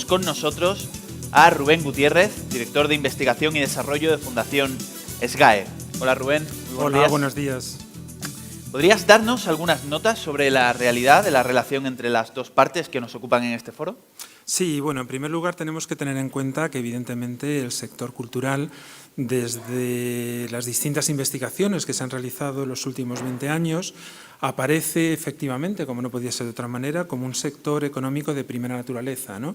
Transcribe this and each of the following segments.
con nosotros a Rubén Gutiérrez, director de Investigación y Desarrollo de Fundación SGAE. Hola Rubén, muy buenos días. Buenos días. ¿Podrías darnos algunas notas sobre la realidad de la relación entre las dos partes que nos ocupan en este foro? Sí, bueno, en primer lugar tenemos que tener en cuenta que evidentemente el sector cultural, desde las distintas investigaciones que se han realizado en los últimos 20 años, aparece efectivamente, como no podía ser de otra manera, como un sector económico de primera naturaleza, ¿no?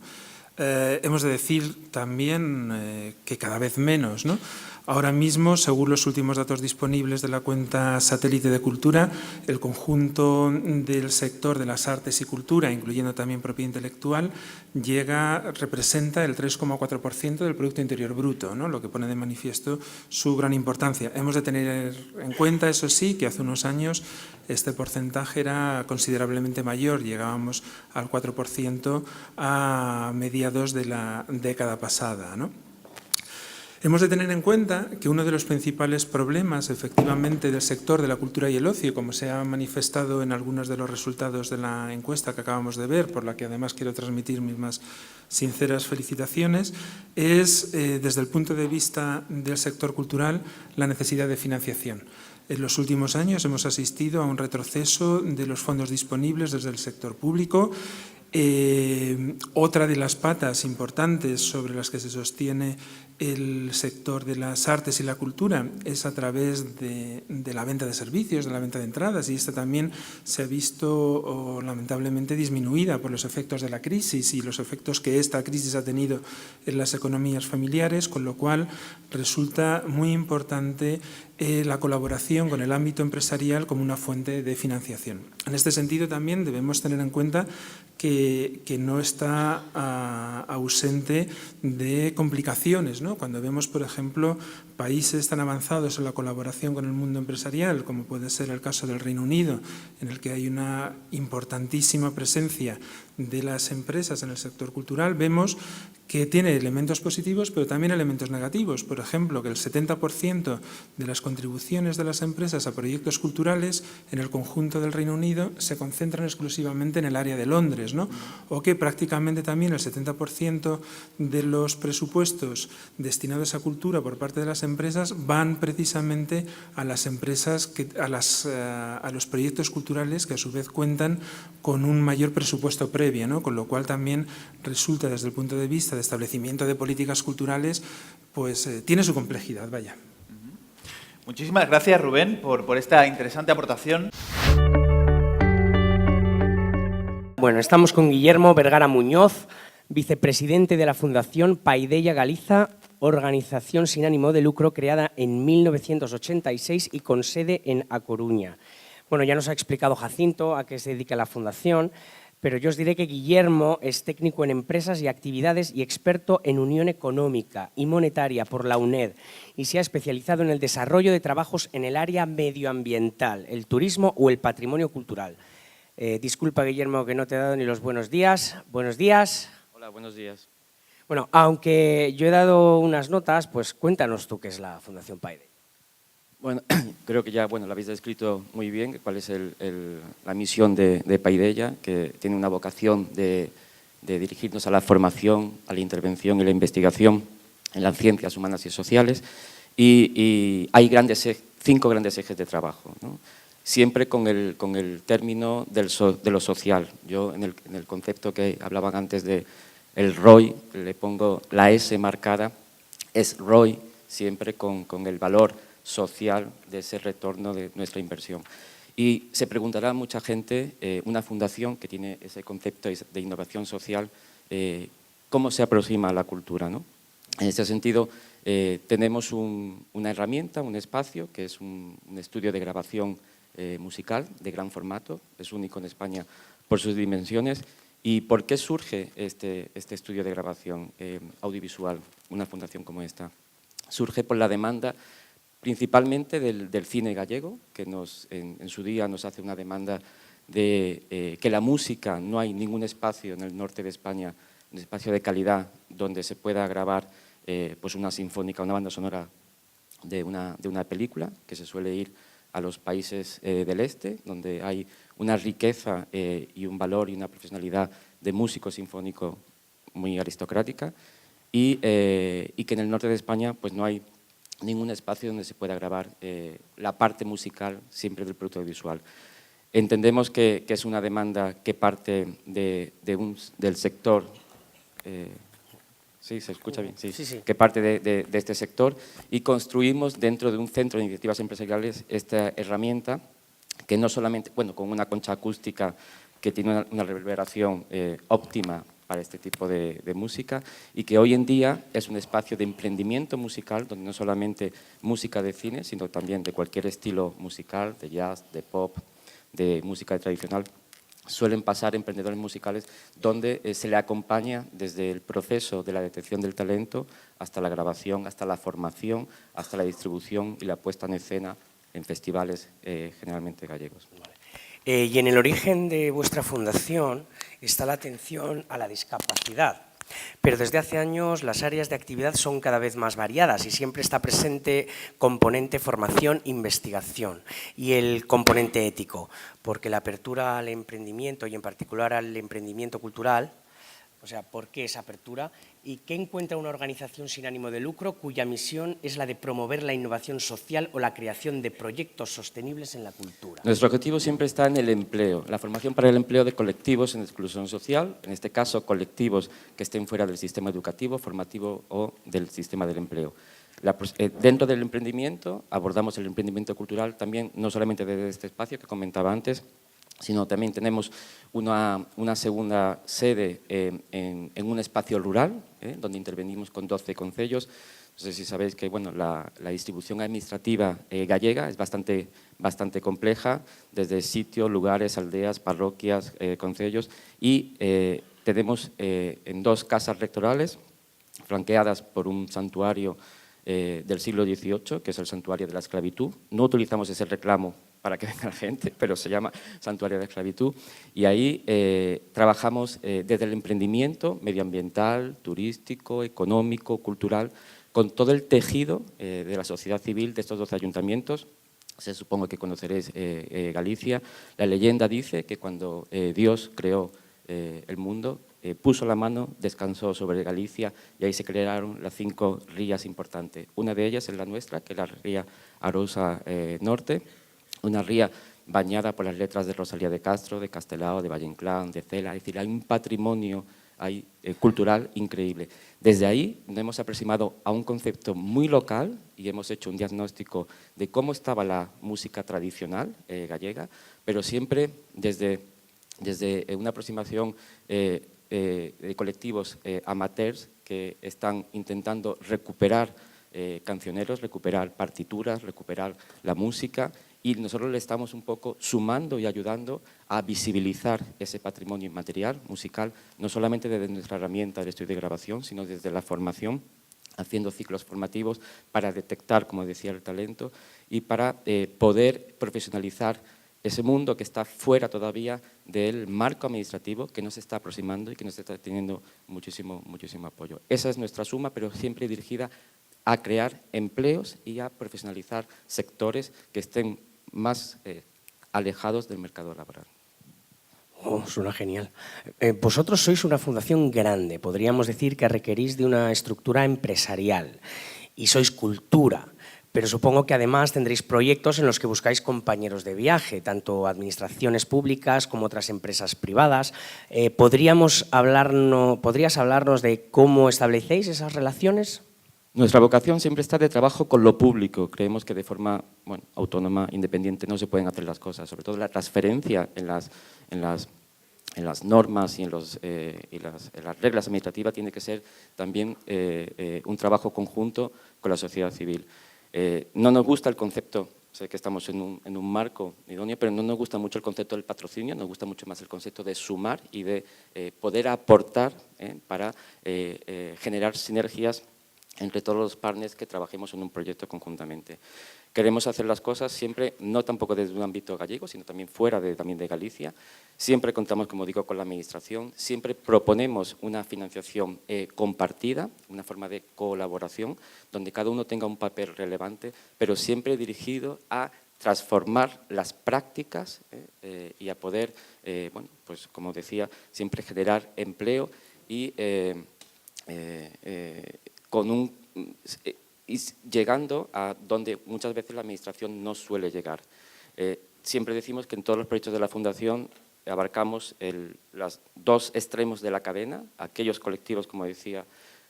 Hemos de decir también que cada vez menos, ¿no? Ahora mismo, según los últimos datos disponibles de la cuenta satélite de cultura, el conjunto del sector de las artes y cultura, incluyendo también propiedad intelectual, representa el 3,4% del Producto Interior Bruto, ¿no? Lo que pone de manifiesto su gran importancia. Hemos de tener en cuenta, eso sí, que hace unos años este porcentaje era considerablemente mayor, llegábamos al 4% a mediados de la década pasada, ¿no? Hemos de tener en cuenta que uno de los principales problemas, efectivamente, del sector de la cultura y el ocio, como se ha manifestado en algunos de los resultados de la encuesta que acabamos de ver, por la que además quiero transmitir mis más sinceras felicitaciones, es, desde el punto de vista del sector cultural, la necesidad de financiación. En los últimos años hemos asistido a un retroceso de los fondos disponibles desde el sector público. Otra de las patas importantes sobre las que se sostiene el sector de las artes y la cultura es a través de la venta de servicios, de la venta de entradas, y esta también se ha visto lamentablemente disminuida por los efectos de la crisis y los efectos que esta crisis ha tenido en las economías familiares, con lo cual resulta muy importante la colaboración con el ámbito empresarial como una fuente de financiación. En este sentido también debemos tener en cuenta que no está ausente de complicaciones, ¿no? Cuando vemos, por ejemplo, países tan avanzados en la colaboración con el mundo empresarial, como puede ser el caso del Reino Unido, en el que hay una importantísima presencia de las empresas en el sector cultural, vemos que tiene elementos positivos, pero también elementos negativos. Por ejemplo, que el 70% de las contribuciones de las empresas a proyectos culturales en el conjunto del Reino Unido se concentran exclusivamente en el área de Londres, ¿no? O que prácticamente también el 70% de los presupuestos destinados a cultura por parte de las empresas van precisamente a las empresas, a los proyectos culturales que a su vez cuentan con un mayor presupuesto previo, ¿no? Con lo cual también resulta, desde el punto de vista de establecimiento de políticas culturales, pues tiene su complejidad, vaya. Muchísimas gracias, Rubén, por esta interesante aportación. Bueno, estamos con Guillermo Vergara Muñoz, vicepresidente de la Fundación Paideia Galiza, organización sin ánimo de lucro creada en 1986 y con sede en A Coruña. Bueno, ya nos ha explicado Jacinto a qué se dedica la Fundación, pero yo os diré que Guillermo es técnico en empresas y actividades y experto en unión económica y monetaria por la UNED y se ha especializado en el desarrollo de trabajos en el área medioambiental, el turismo o el patrimonio cultural. Disculpa, Guillermo, que no te he dado ni los buenos días. Buenos días. Hola, buenos días. Bueno, aunque yo he dado unas notas, pues cuéntanos tú qué es la Fundación Paideia. Bueno, creo que ya lo habéis descrito muy bien, cuál es la misión de Paideia, que tiene una vocación de dirigirnos a la formación, a la intervención y la investigación en las ciencias humanas y sociales, y hay 5 grandes ejes de trabajo, ¿no? Siempre con el término de lo social. Yo en el concepto que hablaban antes de el ROI, le pongo la S marcada, es ROI, siempre con el valor social de ese retorno de nuestra inversión. Y se preguntará mucha gente, una fundación que tiene ese concepto de innovación social, ¿cómo se aproxima a la cultura, ¿no? En este sentido, tenemos una herramienta, un espacio, que es un estudio de grabación musical de gran formato, es único en España por sus dimensiones. ¿Y por qué surge este estudio de grabación audiovisual, una fundación como esta? Surge por la demanda principalmente del cine gallego, que en su día nos hace una demanda de que la música, no hay ningún espacio en el norte de España, un espacio de calidad donde se pueda grabar pues una sinfónica, una banda sonora de una película, que se suele ir a los países del este, donde hay una riqueza y un valor y una profesionalidad de músico sinfónico muy aristocrática, y que en el norte de España pues no hay ningún espacio donde se pueda grabar la parte musical siempre del producto visual. Entendemos que es una demanda que parte del sector. Sí, se escucha bien, sí. Sí. Que parte de este sector, y construimos dentro de un centro de iniciativas empresariales esta herramienta que no solamente, bueno, con una concha acústica que tiene una reverberación óptima para este tipo de música, y que hoy en día es un espacio de emprendimiento musical donde no solamente música de cine, sino también de cualquier estilo musical, de jazz, de pop, de música tradicional. Suelen pasar emprendedores musicales donde se le acompaña desde el proceso de la detección del talento hasta la grabación, hasta la formación, hasta la distribución y la puesta en escena en festivales generalmente gallegos. Y en el origen de vuestra fundación está la atención a la discapacidad. Pero desde hace años las áreas de actividad son cada vez más variadas y siempre está presente componente formación, investigación y el componente ético, porque la apertura al emprendimiento y en particular al emprendimiento cultural, o sea, ¿por qué esa apertura? ¿Y qué encuentra una organización sin ánimo de lucro cuya misión es la de promover la innovación social o la creación de proyectos sostenibles en la cultura? Nuestro objetivo siempre está en el empleo, la formación para el empleo de colectivos en exclusión social, en este caso colectivos que estén fuera del sistema educativo, formativo o del sistema del empleo. Dentro del emprendimiento abordamos el emprendimiento cultural también, no solamente desde este espacio que comentaba antes, sino también tenemos una segunda sede en un espacio rural, donde intervenimos con 12 concellos. No sé si sabéis que bueno, la distribución administrativa gallega es bastante compleja, desde sitios, lugares, aldeas, parroquias, concellos, y tenemos en 2 casas rectorales, flanqueadas por un santuario del siglo XVIII, que es el Santuario de la Esclavitud. No utilizamos ese reclamo para que venga la gente, pero se llama Santuario de la Esclavitud, y ahí trabajamos desde el emprendimiento medioambiental, turístico, económico, cultural, con todo el tejido de la sociedad civil de estos 12 ayuntamientos. Supongo que conoceréis Galicia. La leyenda dice que cuando Dios creó el mundo, puso la mano, descansó sobre Galicia y ahí se crearon las 5 rías importantes. Una de ellas es la nuestra, que es la ría Arousa Norte, una ría bañada por las letras de Rosalía de Castro, de Castelao, de Valle Inclán, de Cela. Es decir, hay un patrimonio cultural increíble. Desde ahí nos hemos aproximado a un concepto muy local y hemos hecho un diagnóstico de cómo estaba la música tradicional gallega, pero siempre desde una aproximación de colectivos amateurs que están intentando recuperar cancioneros, recuperar partituras, recuperar la música, y nosotros le estamos un poco sumando y ayudando a visibilizar ese patrimonio inmaterial musical, no solamente desde nuestra herramienta de estudio y grabación, sino desde la formación, haciendo ciclos formativos para detectar, como decía, el talento y para poder profesionalizar ese mundo que está fuera todavía del marco administrativo, que nos está aproximando y que nos está teniendo muchísimo apoyo. Esa es nuestra suma, pero siempre dirigida a crear empleos y a profesionalizar sectores que estén más alejados del mercado laboral. Oh, suena genial. Vosotros sois una fundación grande, podríamos decir que requerís de una estructura empresarial y sois cultura, pero supongo que además tendréis proyectos en los que buscáis compañeros de viaje, tanto administraciones públicas como otras empresas privadas. ¿Podrías hablarnos de cómo establecéis esas relaciones? Nuestra vocación siempre está de trabajo con lo público. Creemos que de forma autónoma, independiente, no se pueden hacer las cosas. Sobre todo la transferencia en las normas y en las reglas administrativas tiene que ser también un trabajo conjunto con la sociedad civil. No nos gusta el concepto, sé que estamos en un marco idóneo, pero no nos gusta mucho el concepto del patrocinio, nos gusta mucho más el concepto de sumar y de poder aportar para generar sinergias entre todos los partners que trabajemos en un proyecto conjuntamente. Queremos hacer las cosas siempre, no tampoco desde un ámbito gallego, sino también fuera también de Galicia. Siempre contamos, como digo, con la administración, siempre proponemos una financiación compartida, una forma de colaboración, donde cada uno tenga un papel relevante, pero siempre dirigido a transformar las prácticas y a poder, pues como decía, siempre generar empleo y llegando a donde muchas veces la Administración no suele llegar. Siempre decimos que en todos los proyectos de la Fundación abarcamos los dos extremos de la cadena, aquellos colectivos, como decía,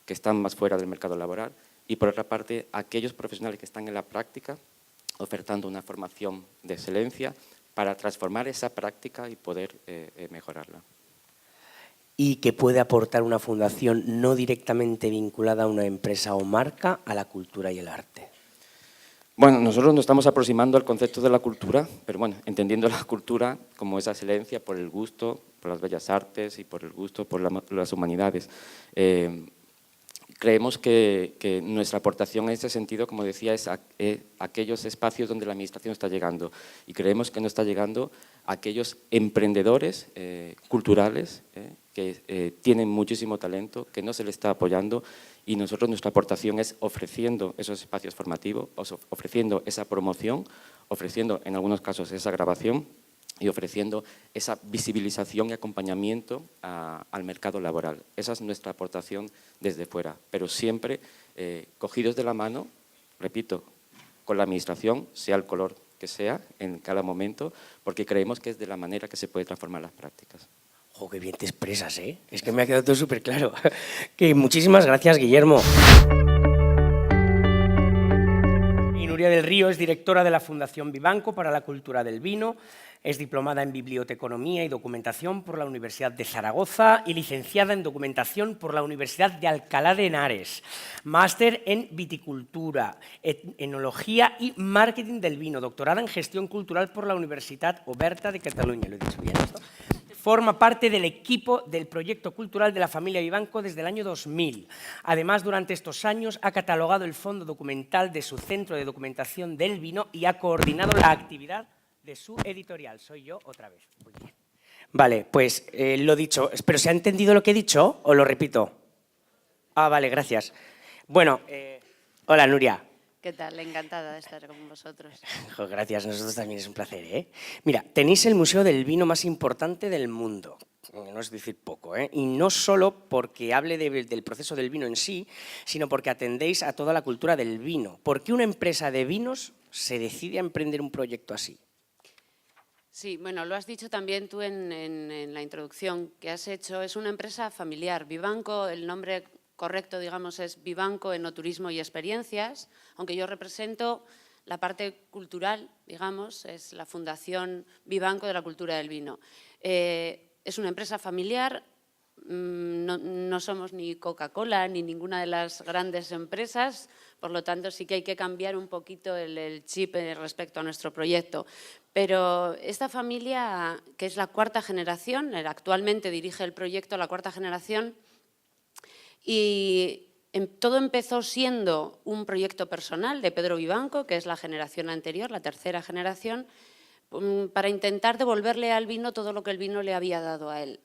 que están más fuera del mercado laboral, y por otra parte, aquellos profesionales que están en la práctica, ofertando una formación de excelencia para transformar esa práctica y poder mejorarla. ¿Y qué puede aportar una fundación no directamente vinculada a una empresa o marca a la cultura y el arte? Bueno, nosotros nos estamos aproximando al concepto de la cultura, pero bueno, entendiendo la cultura como esa excelencia por el gusto, por las bellas artes y por el gusto por las humanidades. Creemos que nuestra aportación en ese sentido, como decía, es aquellos espacios donde la Administración está llegando, y creemos que no está llegando a aquellos emprendedores culturales que tienen muchísimo talento, que no se les está apoyando, y nosotros nuestra aportación es ofreciendo esos espacios formativos, ofreciendo esa promoción, ofreciendo en algunos casos esa grabación y ofreciendo esa visibilización y acompañamiento al mercado laboral. Esa es nuestra aportación desde fuera, pero siempre cogidos de la mano, repito, con la Administración, sea el color que sea en cada momento, porque creemos que es de la manera que se puede transformar las prácticas. ¡Jo, qué bien te expresas, ¿eh? Es que me ha quedado todo súper claro. Que muchísimas gracias, Guillermo. Y Nuria del Río es directora de la Fundación Vivanco para la Cultura del Vino, es diplomada en Biblioteconomía y Documentación por la Universidad de Zaragoza y licenciada en Documentación por la Universidad de Alcalá de Henares, máster en Viticultura, Enología y Marketing del Vino, doctorada en Gestión Cultural por la Universitat Oberta de Cataluña. ¿Lo he dicho bien esto? Forma parte del equipo del proyecto cultural de la familia Vivanco desde el año 2000. Además, durante estos años ha catalogado el fondo documental de su Centro de Documentación del Vino y ha coordinado la actividad de su editorial. Soy yo otra vez. Muy bien. Vale, pues lo dicho. ¿Pero se ha entendido lo que he dicho o lo repito? Ah, vale, gracias. Bueno, hola Nuria. ¿Qué tal? Encantada de estar con vosotros. Gracias, nosotros también es un placer, ¿eh? Mira, tenéis el museo del vino más importante del mundo, no es decir poco, ¿eh? Y no solo porque hable del proceso del vino en sí, sino porque atendéis a toda la cultura del vino. ¿Por qué una empresa de vinos se decide a emprender un proyecto así? Sí, bueno, lo has dicho también tú en la introducción que has hecho. Es una empresa familiar. Vivanco, el nombre correcto, digamos, es Vivanco Enoturismo y Experiencias, aunque yo represento la parte cultural, digamos, es la Fundación Vivanco de la Cultura del Vino. Es una empresa familiar, no somos ni Coca-Cola ni ninguna de las grandes empresas, por lo tanto sí que hay que cambiar un poquito el chip respecto a nuestro proyecto. Pero esta familia, que es la cuarta generación, actualmente dirige el proyecto la cuarta generación, y todo empezó siendo un proyecto personal de Pedro Vivanco, que es la generación anterior, la tercera generación, para intentar devolverle al vino todo lo que el vino le había dado a él.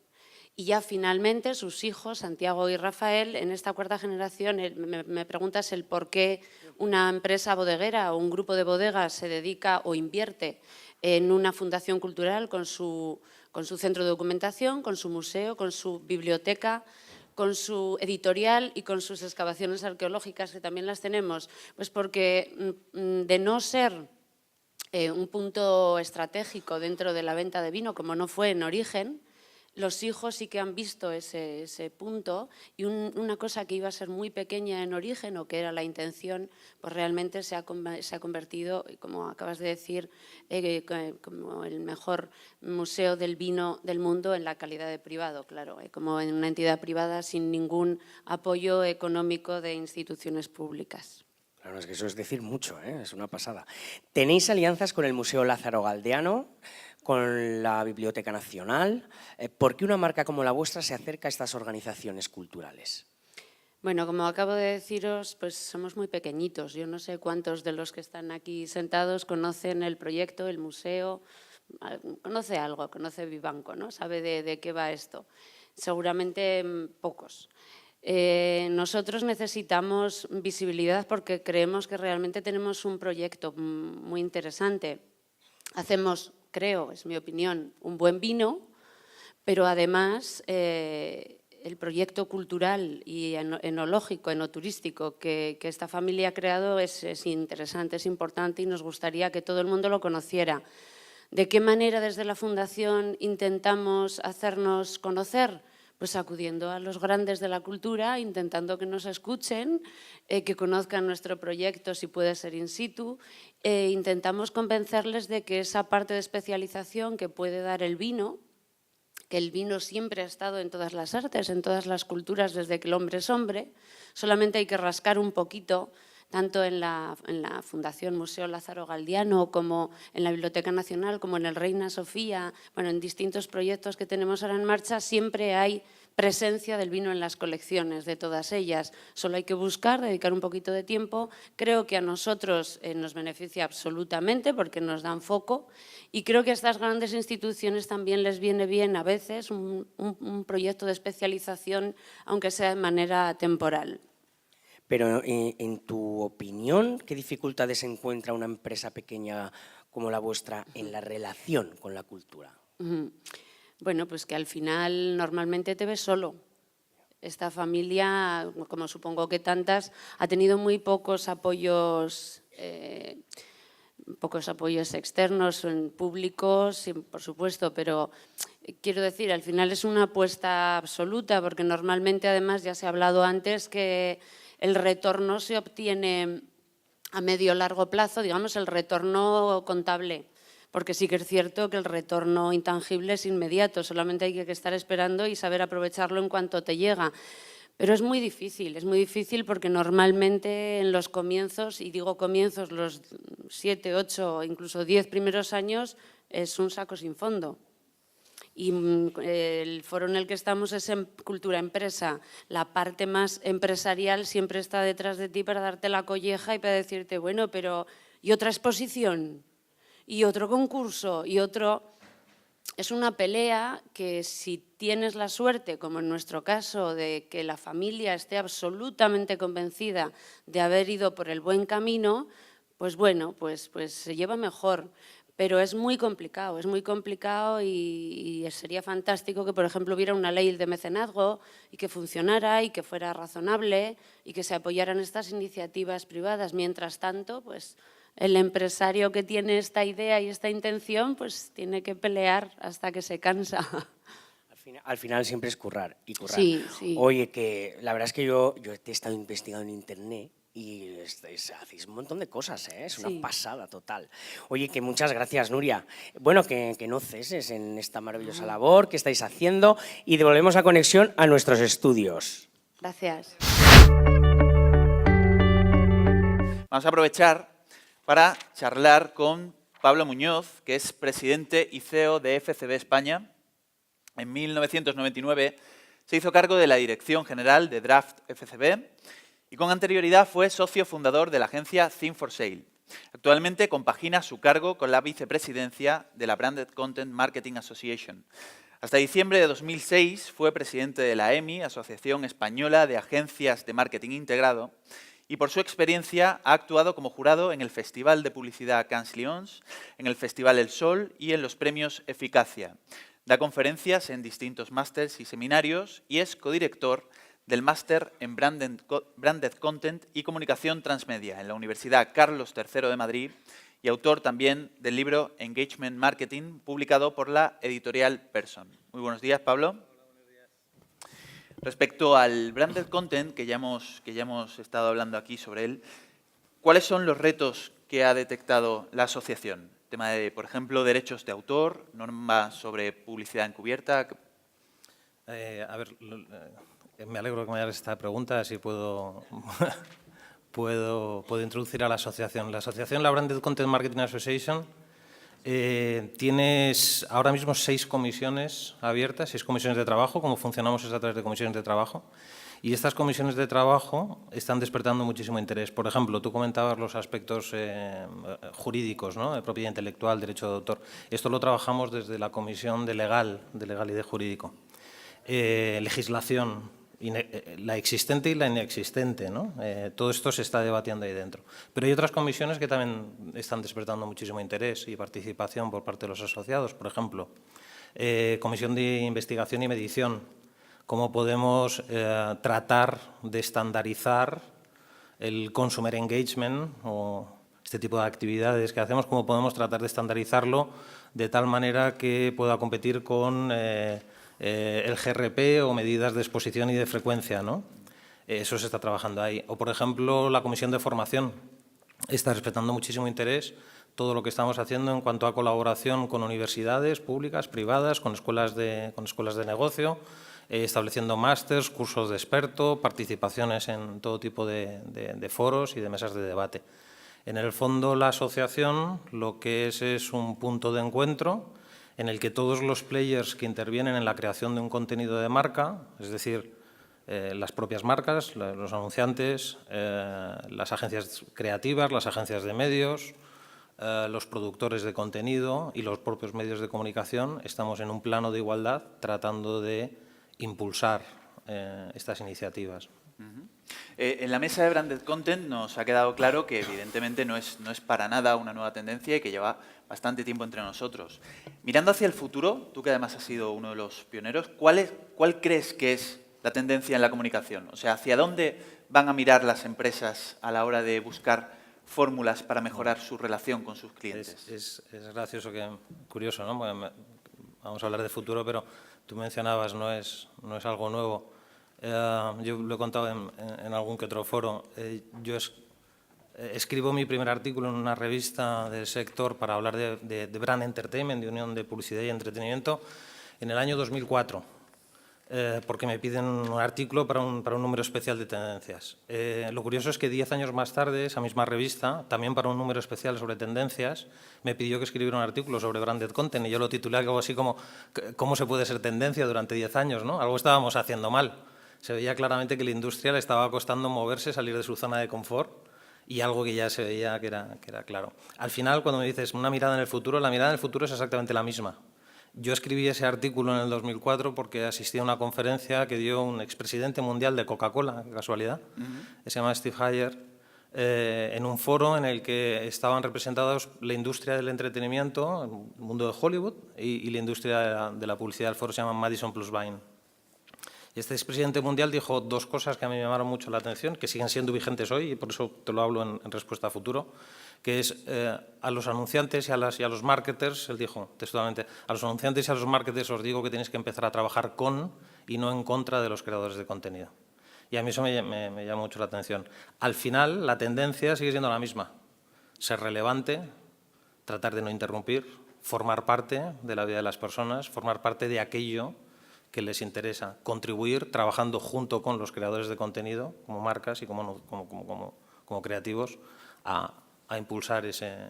Y ya finalmente sus hijos, Santiago y Rafael, en esta cuarta generación, me preguntas el por qué una empresa bodeguera o un grupo de bodegas se dedica o invierte en una fundación cultural con su centro de documentación, con su museo, con su biblioteca, con su editorial y con sus excavaciones arqueológicas, que también las tenemos, pues porque de no ser un punto estratégico dentro de la venta de vino, como no fue en origen, los hijos sí que han visto ese punto, y una cosa que iba a ser muy pequeña en origen, o que era la intención, pues realmente se ha convertido, como acabas de decir, como el mejor museo del vino del mundo en la calidad de privado, claro, como en una entidad privada sin ningún apoyo económico de instituciones públicas. Claro, es que eso es decir mucho, ¿eh? Es una pasada. ¿Tenéis alianzas con el Museo Lázaro Galdeano, con la Biblioteca Nacional? ¿Por qué una marca como la vuestra se acerca a estas organizaciones culturales? Bueno, como acabo de deciros, pues somos muy pequeñitos. Yo no sé cuántos de los que están aquí sentados conocen el proyecto, el museo, conoce algo, conoce Vivanco, ¿no? Sabe de qué va esto. Seguramente pocos. Nosotros necesitamos visibilidad porque creemos que realmente tenemos un proyecto muy interesante. Hacemos, creo, es mi opinión, un buen vino, pero además el proyecto cultural y enológico, enoturístico que esta familia ha creado es interesante, es importante y nos gustaría que todo el mundo lo conociera. ¿De qué manera desde la Fundación intentamos hacernos conocer? Pues acudiendo a los grandes de la cultura, intentando que nos escuchen, que conozcan nuestro proyecto si puede ser in situ, intentamos convencerles de que esa parte de especialización que puede dar el vino, que el vino siempre ha estado en todas las artes, en todas las culturas desde que el hombre es hombre, solamente hay que rascar un poquito, tanto en la Fundación Museo Lázaro Galdiano como en la Biblioteca Nacional, como en el Reina Sofía, bueno, en distintos proyectos que tenemos ahora en marcha, siempre hay presencia del vino en las colecciones de todas ellas. Solo hay que buscar, dedicar un poquito de tiempo. Creo que a nosotros nos beneficia absolutamente porque nos dan foco y creo que a estas grandes instituciones también les viene bien a veces un proyecto de especialización, aunque sea de manera temporal. Pero, en tu opinión, ¿qué dificultades encuentra una empresa pequeña como la vuestra en la relación con la cultura? Bueno, pues que al final normalmente te ves solo. Esta familia, como supongo que tantas, ha tenido muy pocos apoyos externos, públicos, sí, por supuesto, pero quiero decir, al final es una apuesta absoluta, porque normalmente, además, ya se ha hablado antes, que el retorno se obtiene a medio o largo plazo, digamos, el retorno contable. Porque sí que es cierto que el retorno intangible es inmediato, solamente hay que estar esperando y saber aprovecharlo en cuanto te llega. Pero es muy difícil porque normalmente en los comienzos, y digo comienzos, los 7, 8, incluso 10 primeros años, es un saco sin fondo. Y el foro en el que estamos es en Cultura Empresa. La parte más empresarial siempre está detrás de ti para darte la colleja y para decirte, bueno, pero ¿y otra exposición? Y otro concurso, y otro… Es una pelea que si tienes la suerte, como en nuestro caso, de que la familia esté absolutamente convencida de haber ido por el buen camino, pues bueno, pues se lleva mejor. Pero es muy complicado y sería fantástico que, por ejemplo, hubiera una ley de mecenazgo y que funcionara y que fuera razonable y que se apoyaran estas iniciativas privadas. Mientras tanto, pues… el empresario que tiene esta idea y esta intención, pues tiene que pelear hasta que se cansa. Al final siempre es currar y currar. Sí, sí. Oye, que la verdad es que yo te he estado investigando en internet y hacéis un montón de cosas, ¿eh? Es una pasada total. Oye, que muchas gracias, Nuria. Bueno, que no ceses en esta maravillosa labor que estáis haciendo y devolvemos la conexión a nuestros estudios. Gracias. Vamos a aprovechar para charlar con Pablo Muñoz, que es presidente y CEO de FCB España. En 1999 se hizo cargo de la dirección general de Draft FCB y con anterioridad fue socio fundador de la agencia Think for Sale. Actualmente compagina su cargo con la vicepresidencia de la Branded Content Marketing Association. Hasta diciembre de 2006 fue presidente de la EMI, Asociación Española de Agencias de Marketing Integrado, y por su experiencia ha actuado como jurado en el Festival de Publicidad Cannes Lions, en el Festival El Sol y en los premios Eficacia. Da conferencias en distintos másters y seminarios y es codirector del máster en Branded Content y Comunicación Transmedia en la Universidad Carlos III de Madrid y autor también del libro Engagement Marketing, publicado por la editorial Person. Muy buenos días, Pablo. Respecto al Branded Content, que ya hemos estado hablando aquí sobre él, ¿cuáles son los retos que ha detectado la asociación? Tema de, por ejemplo, derechos de autor, normas sobre publicidad encubierta. Me alegro que me hagas esta pregunta, así puedo introducir a la asociación. La asociación, la Branded Content Marketing Association, tienes ahora mismo 6 comisiones abiertas, 6 comisiones de trabajo. Como funcionamos es a través de comisiones de trabajo. Y estas comisiones de trabajo están despertando muchísimo interés. Por ejemplo, tú comentabas los aspectos jurídicos, ¿no? De propiedad intelectual, derecho de autor. Esto lo trabajamos desde la comisión de legal y de jurídico. Legislación, la existente y la inexistente, ¿no? Todo esto se está debatiendo ahí dentro. Pero hay otras comisiones que también están despertando muchísimo interés y participación por parte de los asociados. Por ejemplo, Comisión de Investigación y Medición, cómo podemos tratar de estandarizar el consumer engagement o este tipo de actividades que hacemos, cómo podemos tratar de estandarizarlo de tal manera que pueda competir con el GRP o medidas de exposición y de frecuencia, ¿no? Eso se está trabajando ahí. O, por ejemplo, la Comisión de Formación está respetando muchísimo interés todo lo que estamos haciendo en cuanto a colaboración con universidades públicas, privadas, con escuelas de negocio, estableciendo másters, cursos de experto, participaciones en todo tipo de foros y de mesas de debate. En el fondo, la asociación lo que es un punto de encuentro en el que todos los players que intervienen en la creación de un contenido de marca, es decir, las propias marcas, los anunciantes, las agencias creativas, las agencias de medios, los productores de contenido y los propios medios de comunicación, estamos en un plano de igualdad tratando de impulsar estas iniciativas. En la mesa de Branded Content nos ha quedado claro que evidentemente no es para nada una nueva tendencia y que lleva bastante tiempo entre nosotros. Mirando hacia el futuro, tú que además has sido uno de los pioneros, ¿cuál crees que es la tendencia en la comunicación? O sea, ¿hacia dónde van a mirar las empresas a la hora de buscar fórmulas para mejorar su relación con sus clientes? Es gracioso, curioso, ¿no? Vamos a hablar de futuro, pero tú mencionabas, no es algo nuevo. Yo lo he contado en algún que otro foro. Yo escribo mi primer artículo en una revista del sector para hablar de Brand Entertainment, de unión de publicidad y entretenimiento, en el año 2004. Porque me piden un artículo para un número especial de tendencias. Lo curioso es que 10 años más tarde, esa misma revista, también para un número especial sobre tendencias, me pidió que escribiera un artículo sobre branded content y yo lo titulé algo así como ¿cómo se puede ser tendencia durante 10 años? ¿No? Algo estábamos haciendo mal. Se veía claramente que la industria le estaba costando moverse, salir de su zona de confort y algo que ya se veía que era claro. Al final, cuando me dices una mirada en el futuro, la mirada en el futuro es exactamente la misma. Yo escribí ese artículo en el 2004 porque asistí a una conferencia que dio un expresidente mundial de Coca-Cola, casualidad, que se llama Steve Hayer, en un foro en el que estaban representados la industria del entretenimiento, el mundo de Hollywood, y la industria de la publicidad. El foro se llama Madison Plus Vine. Y este expresidente mundial dijo dos cosas que a mí me llamaron mucho la atención, que siguen siendo vigentes hoy, y por eso te lo hablo en respuesta a futuro, que es a los anunciantes y a los marketers, él dijo textualmente, a los anunciantes y a los marketers os digo que tenéis que empezar a trabajar con y no en contra de los creadores de contenido. Y a mí eso me llama mucho la atención. Al final, la tendencia sigue siendo la misma. Ser relevante, tratar de no interrumpir, formar parte de la vida de las personas, formar parte de aquello que les interesa, contribuir trabajando junto con los creadores de contenido, como marcas y como creativos, a impulsar ese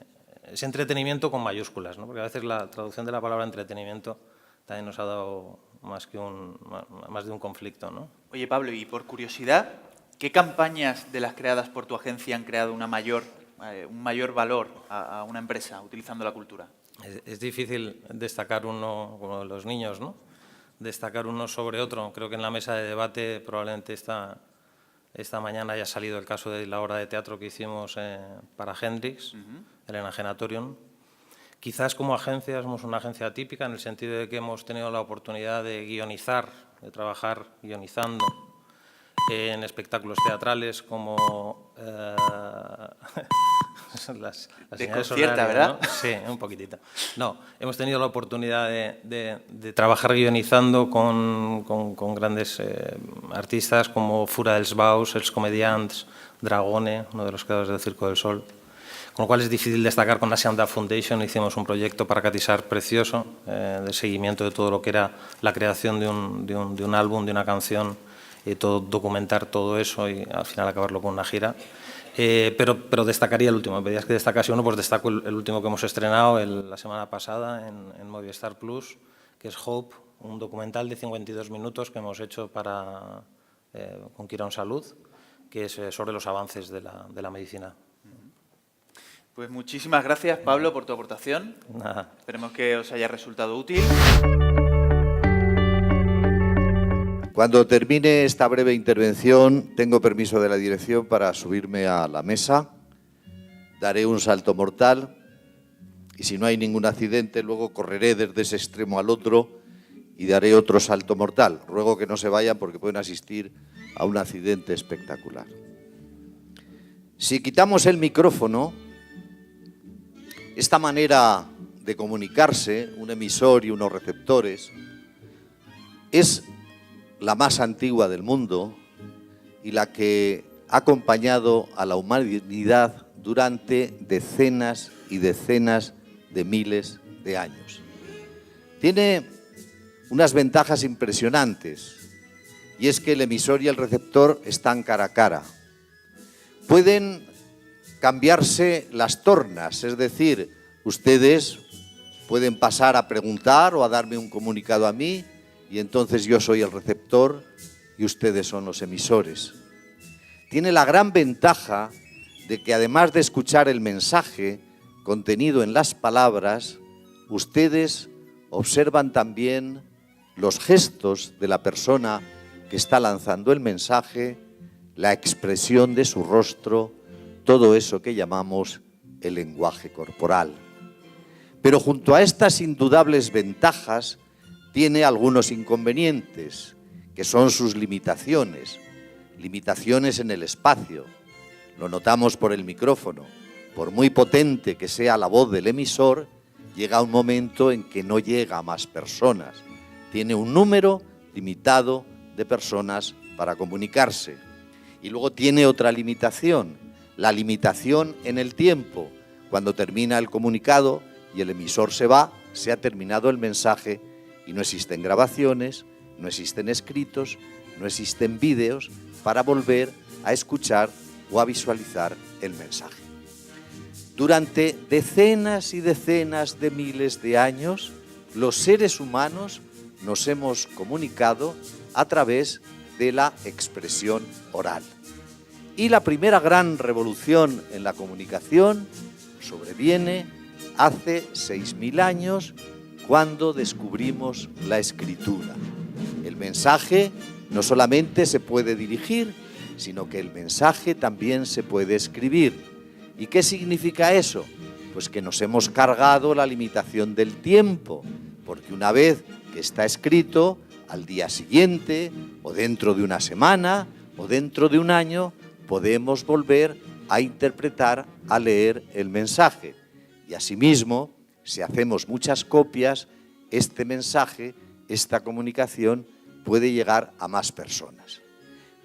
entretenimiento con mayúsculas, ¿no? Porque a veces la traducción de la palabra entretenimiento también nos ha dado más de un conflicto, ¿no? Oye, Pablo, y por curiosidad, ¿qué campañas de las creadas por tu agencia han creado un mayor valor a una empresa utilizando la cultura? Es difícil destacar uno, como los niños, ¿no? Destacar uno sobre otro. Creo que en la mesa de debate probablemente esta mañana haya salido el caso de la obra de teatro que hicimos para Hendrix, el Enajenatorium. Quizás como agencia somos una agencia típica en el sentido de que hemos tenido la oportunidad de guionizar, de trabajar guionizando en espectáculos teatrales como las de concierta, ¿verdad? ¿no? Sí, un poquitito. No, hemos tenido la oportunidad de trabajar guionizando con grandes artistas como Fura dels Baus, Els Comediants, Dragone, uno de los creadores del Circo del Sol. Con lo cual es difícil destacar. Con Asian Dub Foundation hicimos un proyecto para catizar precioso de seguimiento de todo lo que era la creación de un álbum, de una canción, y documentar todo eso y al final acabarlo con una gira. Pero destacaría el último. Me pedías que destacase uno, pues destaco el último que hemos estrenado la semana pasada en Movistar Plus, que es Hope, un documental de 52 minutos que hemos hecho con Quirón Salud, que es sobre los avances de la medicina. Pues muchísimas gracias, Pablo, por tu aportación. Nada. Esperemos que os haya resultado útil. Cuando termine esta breve intervención, tengo permiso de la dirección para subirme a la mesa. Daré un salto mortal y si no hay ningún accidente, luego correré desde ese extremo al otro y daré otro salto mortal. Ruego que no se vayan porque pueden asistir a un accidente espectacular. Si quitamos el micrófono, esta manera de comunicarse, un emisor y unos receptores, es la más antigua del mundo y la que ha acompañado a la humanidad durante decenas y decenas de miles de años. Tiene unas ventajas impresionantes, y es que el emisor y el receptor están cara a cara. Pueden cambiarse las tornas, es decir, ustedes pueden pasar a preguntar o a darme un comunicado a mí, y entonces yo soy el receptor y ustedes son los emisores. Tiene la gran ventaja de que además de escuchar el mensaje contenido en las palabras, ustedes observan también los gestos de la persona que está lanzando el mensaje, la expresión de su rostro, todo eso que llamamos el lenguaje corporal. Pero junto a estas indudables ventajas, tiene algunos inconvenientes, que son sus limitaciones. Limitaciones en el espacio. Lo notamos por el micrófono. Por muy potente que sea la voz del emisor, llega un momento en que no llega a más personas. Tiene un número limitado de personas para comunicarse. Y luego tiene otra limitación, la limitación en el tiempo. Cuando termina el comunicado y el emisor se va, se ha terminado el mensaje y no existen grabaciones, no existen escritos, no existen vídeos para volver a escuchar o a visualizar el mensaje. Durante decenas y decenas de miles de años, los seres humanos nos hemos comunicado a través de la expresión oral. Y la primera gran revolución en la comunicación sobreviene hace 6.000 años, cuando descubrimos la escritura. El mensaje no solamente se puede dirigir, sino que el mensaje también se puede escribir. ¿Y qué significa eso? Pues que nos hemos cargado la limitación del tiempo, porque una vez que está escrito, al día siguiente, o dentro de una semana, o dentro de un año, podemos volver a interpretar, a leer el mensaje. Y asimismo, si hacemos muchas copias, este mensaje, esta comunicación, puede llegar a más personas.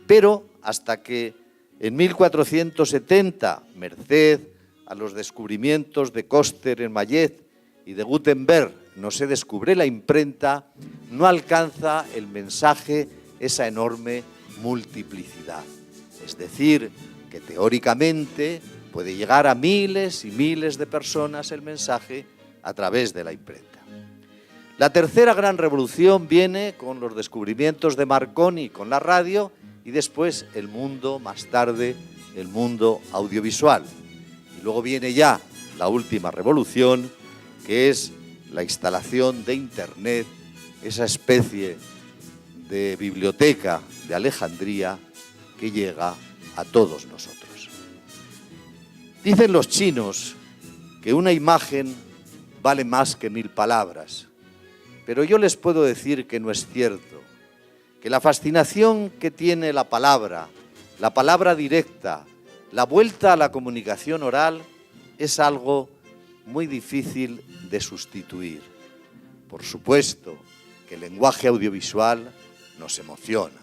Pero hasta que en 1470, merced a los descubrimientos de Coster en Mayet y de Gutenberg, no se descubre la imprenta, no alcanza el mensaje esa enorme multiplicidad. Es decir, que teóricamente puede llegar a miles y miles de personas el mensaje a través de la imprenta. La tercera gran revolución viene con los descubrimientos de Marconi con la radio y después el mundo, más tarde, el mundo audiovisual. Y luego viene ya la última revolución, que es la instalación de Internet, esa especie de biblioteca de Alejandría que llega a todos nosotros. Dicen los chinos que una imagen vale más que 1000 palabras, pero yo les puedo decir que no es cierto, que la fascinación que tiene la palabra directa, la vuelta a la comunicación oral, es algo muy difícil de sustituir. Por supuesto que el lenguaje audiovisual nos emociona.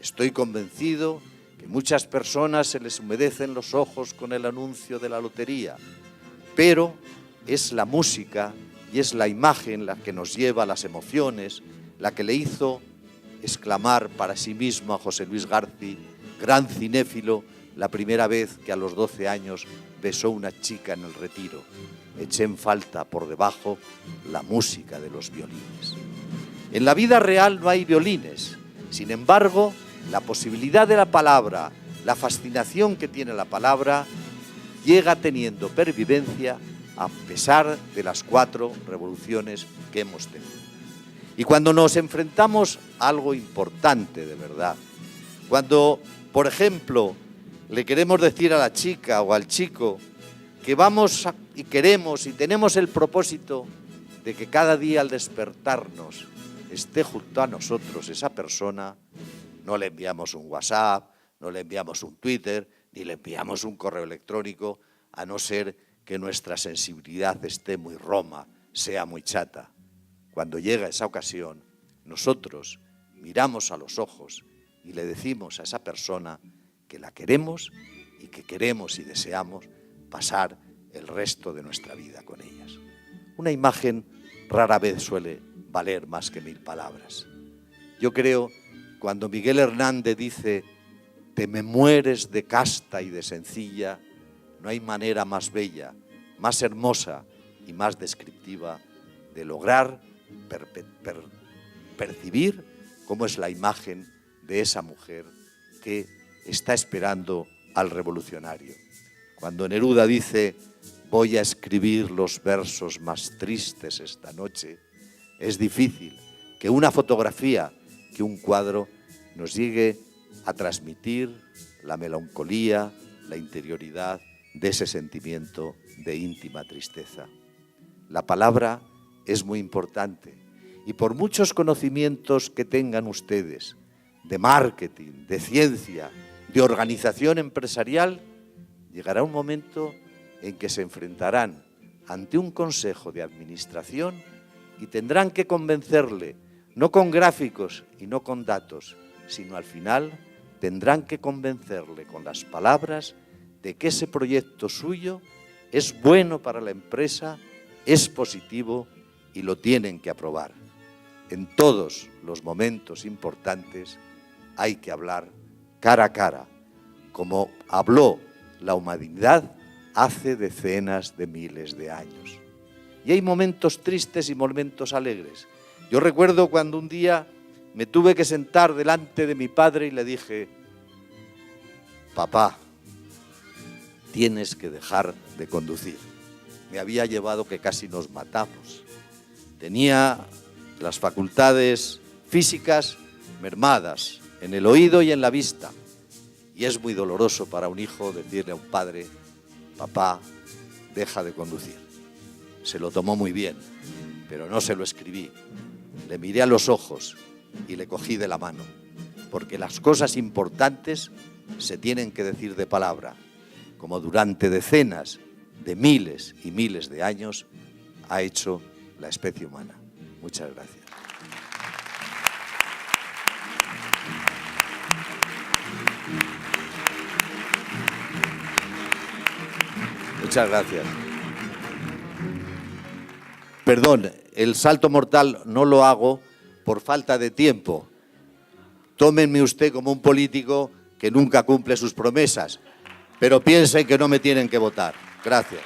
Estoy convencido que muchas personas se les humedecen los ojos con el anuncio de la lotería, pero es la música y es la imagen la que nos lleva a las emociones, la que le hizo exclamar para sí mismo a José Luis García, gran cinéfilo, la primera vez que a los 12 años besó una chica en el Retiro. Eché en falta por debajo la música de los violines. En la vida real no hay violines, sin embargo, la posibilidad de la palabra, la fascinación que tiene la palabra, llega teniendo pervivencia a pesar de las 4 revoluciones que hemos tenido. Y cuando nos enfrentamos a algo importante de verdad, cuando, por ejemplo, le queremos decir a la chica o al chico que vamos y queremos y tenemos el propósito de que cada día al despertarnos esté junto a nosotros esa persona, no le enviamos un WhatsApp, no le enviamos un Twitter, ni le enviamos un correo electrónico, a no ser que nuestra sensibilidad esté muy roma, sea muy chata. Cuando llega esa ocasión, nosotros miramos a los ojos y le decimos a esa persona que la queremos y que queremos y deseamos pasar el resto de nuestra vida con ellas. Una imagen rara vez suele valer más que 1000 palabras. Yo creo, cuando Miguel Hernández dice «te me mueres de casta y de sencilla», no hay manera más bella, más hermosa y más descriptiva de lograr percibir cómo es la imagen de esa mujer que está esperando al revolucionario. Cuando Neruda dice «voy a escribir los versos más tristes esta noche», es difícil que una fotografía, que un cuadro nos llegue a transmitir la melancolía, la interioridad de ese sentimiento de íntima tristeza. La palabra es muy importante y por muchos conocimientos que tengan ustedes de marketing, de ciencia, de organización empresarial, llegará un momento en que se enfrentarán ante un consejo de administración y tendrán que convencerle, no con gráficos y no con datos, sino al final tendrán que convencerle con las palabras de que ese proyecto suyo es bueno para la empresa, es positivo y lo tienen que aprobar. En todos los momentos importantes hay que hablar cara a cara, como habló la humanidad hace decenas de miles de años. Y hay momentos tristes y momentos alegres. Yo recuerdo cuando un día me tuve que sentar delante de mi padre y le dije: «Papá, tienes que dejar de conducir». Me había llevado que casi nos matamos. Tenía las facultades físicas mermadas en el oído y en la vista. Y es muy doloroso para un hijo decirle a un padre: «Papá, deja de conducir». Se lo tomó muy bien, pero no se lo escribí. Le miré a los ojos y le cogí de la mano, porque las cosas importantes se tienen que decir de palabra, como durante decenas de miles y miles de años ha hecho la especie humana. Muchas gracias. Muchas gracias. Perdón, el salto mortal no lo hago por falta de tiempo. Tómenme usted como un político que nunca cumple sus promesas, pero piensen que no me tienen que votar. Gracias.